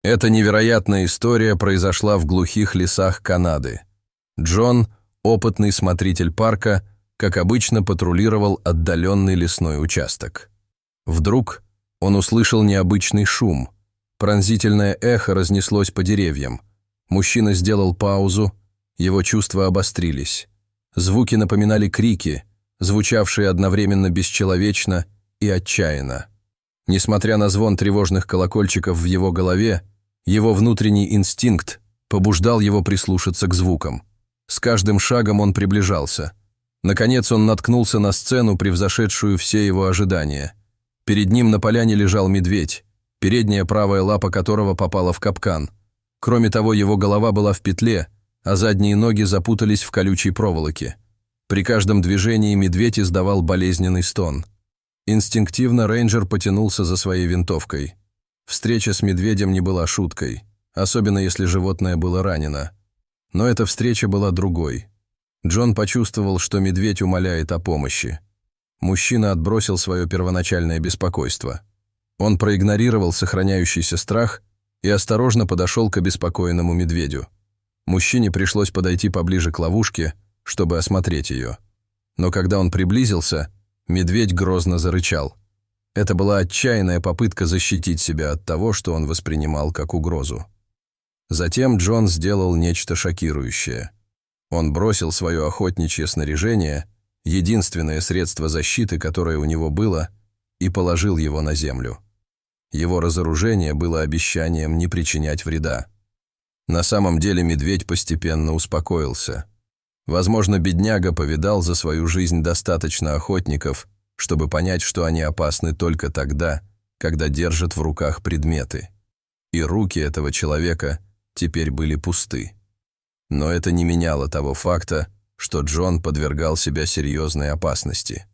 Эта невероятная история произошла в глухих лесах Канады. Джон, опытный смотритель парка, как обычно патрулировал отдаленный лесной участок. Вдруг он услышал необычный шум. Пронзительное эхо разнеслось по деревьям. Мужчина сделал паузу, его чувства обострились. Звуки напоминали крики, звучавшие одновременно бесчеловечно и отчаянно. Несмотря на звон тревожных колокольчиков в его голове, его внутренний инстинкт побуждал его прислушаться к звукам. С каждым шагом он приближался. Наконец он наткнулся на сцену, превзошедшую все его ожидания. Перед ним на поляне лежал медведь, передняя правая лапа которого попала в капкан. Кроме того, его голова была в петле, а задние ноги запутались в колючей проволоке. При каждом движении медведь издавал болезненный стон. Инстинктивно рейнджер потянулся за своей винтовкой. Встреча с медведем не была шуткой, особенно если животное было ранено. Но эта встреча была другой. Джон почувствовал, что медведь умоляет о помощи. Мужчина отбросил свое первоначальное беспокойство. Он проигнорировал сохраняющийся страх и осторожно подошел к обеспокоенному медведю. Мужчине пришлось подойти поближе к ловушке, чтобы осмотреть ее. Но когда он приблизился, медведь грозно зарычал. Это была отчаянная попытка защитить себя от того, что он воспринимал как угрозу. Затем Джон сделал нечто шокирующее. Он бросил свое охотничье снаряжение, единственное средство защиты, которое у него было, и положил его на землю. Его разоружение было обещанием не причинять вреда. На самом деле медведь постепенно успокоился. Возможно, бедняга повидал за свою жизнь достаточно охотников, чтобы понять, что они опасны только тогда, когда держат в руках предметы. И руки этого человека теперь были пусты. Но это не меняло того факта, что Джон подвергал себя серьезной опасности.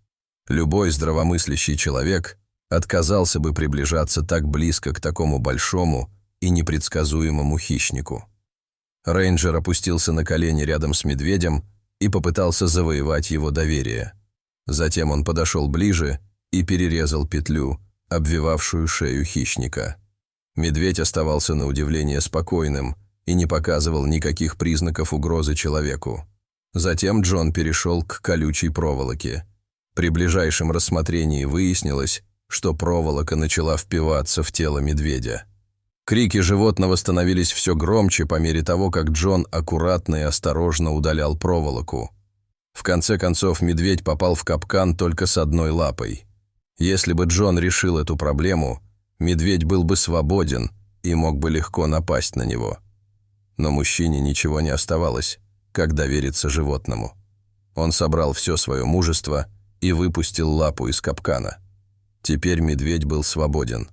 Любой здравомыслящий человек отказался бы приближаться так близко к такому большому и непредсказуемому хищнику. Рейнджер опустился на колени рядом с медведем и попытался завоевать его доверие. Затем он подошел ближе и перерезал петлю, обвивавшую шею хищника. Медведь оставался на удивление спокойным и не показывал никаких признаков угрозы человеку. Затем Джон перешел к колючей проволоке. При ближайшем рассмотрении выяснилось, что проволока начала впиваться в тело медведя. Крики животного становились все громче по мере того, как Джон аккуратно и осторожно удалял проволоку. В конце концов, медведь попал в капкан только с одной лапой. Если бы Джон решил эту проблему, медведь был бы свободен и мог бы легко напасть на него. Но мужчине ничего не оставалось, как довериться животному. Он собрал все свое мужество и выпустил лапу из капкана. Теперь медведь был свободен.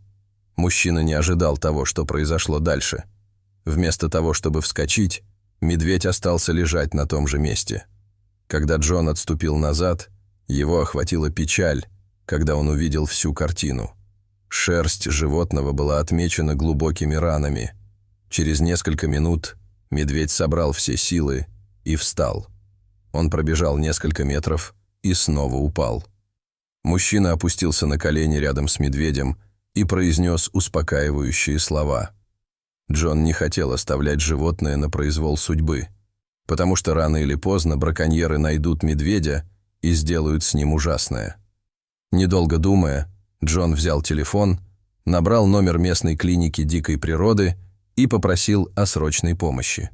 Мужчина не ожидал того, что произошло дальше. Вместо того, чтобы вскочить, медведь остался лежать на том же месте. Когда Джон отступил назад, его охватила печаль, когда он увидел всю картину. Шерсть животного была отмечена глубокими ранами. Через несколько минут медведь собрал все силы и встал. Он пробежал несколько метров и снова упал. Мужчина опустился на колени рядом с медведем и произнес успокаивающие слова. Джон не хотел оставлять животное на произвол судьбы, потому что рано или поздно браконьеры найдут медведя и сделают с ним ужасное. Недолго думая, Джон взял телефон, набрал номер местной клиники дикой природы и попросил о срочной помощи.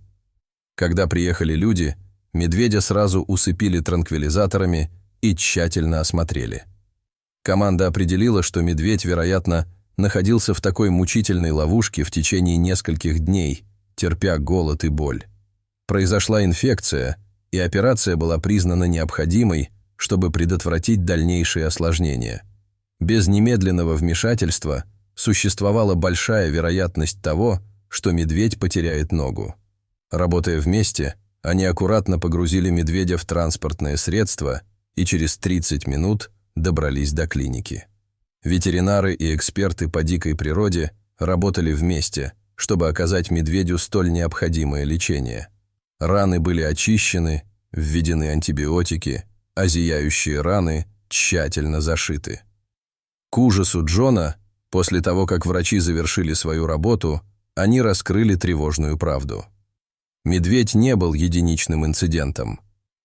Когда приехали люди, медведя сразу усыпили транквилизаторами и тщательно осмотрели. Команда определила, что медведь, вероятно, находился в такой мучительной ловушке в течение нескольких дней, терпя голод и боль. Произошла инфекция, и операция была признана необходимой, чтобы предотвратить дальнейшие осложнения. Без немедленного вмешательства существовала большая вероятность того, что медведь потеряет ногу. Работая вместе, они аккуратно погрузили медведя в транспортное средство и через 30 минут добрались до клиники. Ветеринары и эксперты по дикой природе работали вместе, чтобы оказать медведю столь необходимое лечение. Раны были очищены, введены антибиотики, а зияющие раны тщательно зашиты. К ужасу Джона, после того, как врачи завершили свою работу, они раскрыли тревожную правду. Медведь не был единичным инцидентом.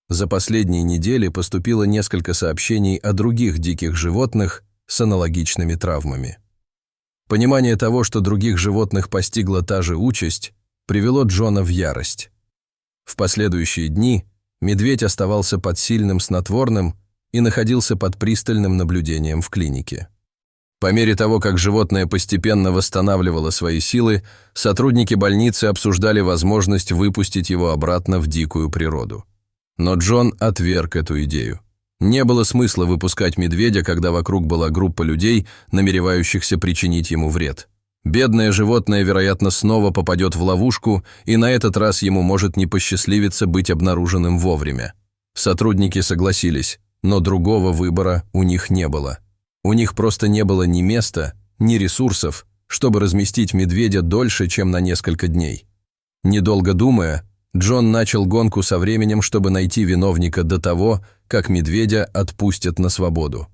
За последние недели поступило несколько сообщений о других диких животных с аналогичными травмами. Понимание того, что других животных постигла та же участь, привело Джона в ярость. В последующие дни медведь оставался под сильным снотворным и находился под пристальным наблюдением в клинике. По мере того, как животное постепенно восстанавливало свои силы, сотрудники больницы обсуждали возможность выпустить его обратно в дикую природу. Но Джон отверг эту идею. Не было смысла выпускать медведя, когда вокруг была группа людей, намеревающихся причинить ему вред. Бедное животное, вероятно, снова попадет в ловушку, и на этот раз ему может не посчастливиться быть обнаруженным вовремя. Сотрудники согласились, но другого выбора у них не было. У них просто не было ни места, ни ресурсов, чтобы разместить медведя дольше, чем на несколько дней. Недолго думая, Джон начал гонку со временем, чтобы найти виновника до того, как медведя отпустят на свободу.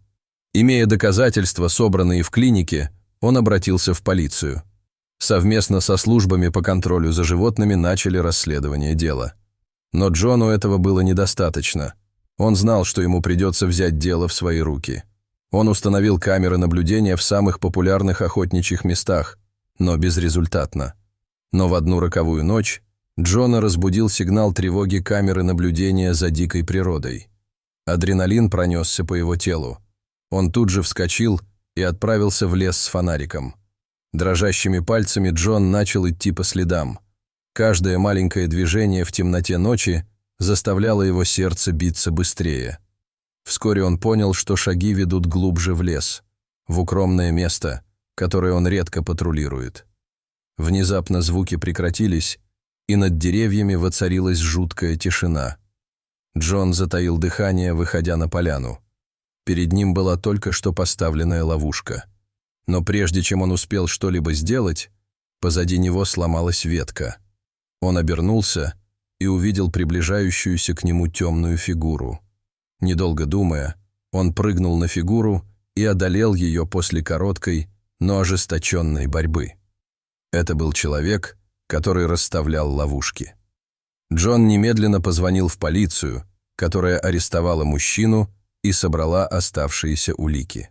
Имея доказательства, собранные в клинике, он обратился в полицию. Совместно со службами по контролю за животными начали расследование дела. Но Джону этого было недостаточно. Он знал, что ему придется взять дело в свои руки. Он установил камеры наблюдения в самых популярных охотничьих местах, но безрезультатно. Но в одну роковую ночь Джона разбудил сигнал тревоги камеры наблюдения за дикой природой. Адреналин пронесся по его телу. Он тут же вскочил и отправился в лес с фонариком. Дрожащими пальцами Джон начал идти по следам. Каждое маленькое движение в темноте ночи заставляло его сердце биться быстрее. Вскоре он понял, что шаги ведут глубже в лес, в укромное место, которое он редко патрулирует. Внезапно звуки прекратились, и над деревьями воцарилась жуткая тишина. Джон затаил дыхание, выходя на поляну. Перед ним была только что поставленная ловушка. Но прежде чем он успел что-либо сделать, позади него сломалась ветка. Он обернулся и увидел приближающуюся к нему темную фигуру. Недолго думая, он прыгнул на фигуру и одолел ее после короткой, но ожесточенной борьбы. Это был человек, который расставлял ловушки. Джон немедленно позвонил в полицию, которая арестовала мужчину и собрала оставшиеся улики.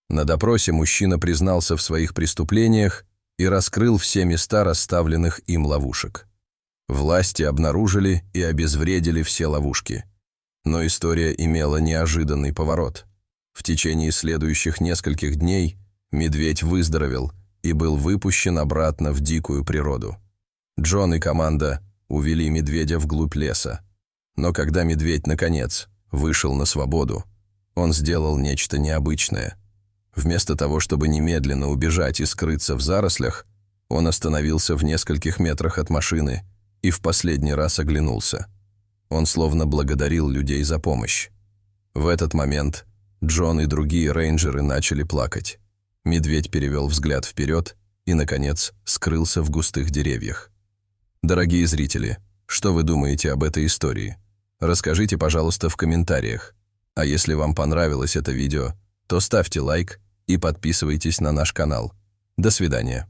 На допросе мужчина признался в своих преступлениях и раскрыл все места расставленных им ловушек. Власти обнаружили и обезвредили все ловушки. Но история имела неожиданный поворот. В течение следующих нескольких дней медведь выздоровел и был выпущен обратно в дикую природу. Джон и команда увели медведя вглубь леса. Но когда медведь, наконец, вышел на свободу, он сделал нечто необычное. Вместо того, чтобы немедленно убежать и скрыться в зарослях, он остановился в нескольких метрах от машины и в последний раз оглянулся. Он словно благодарил людей за помощь. В этот момент Джон и другие рейнджеры начали плакать. Медведь перевел взгляд вперед и, наконец, скрылся в густых деревьях. Дорогие зрители, что вы думаете об этой истории? Расскажите, пожалуйста, в комментариях. А если вам понравилось это видео, то ставьте лайк и подписывайтесь на наш канал. До свидания.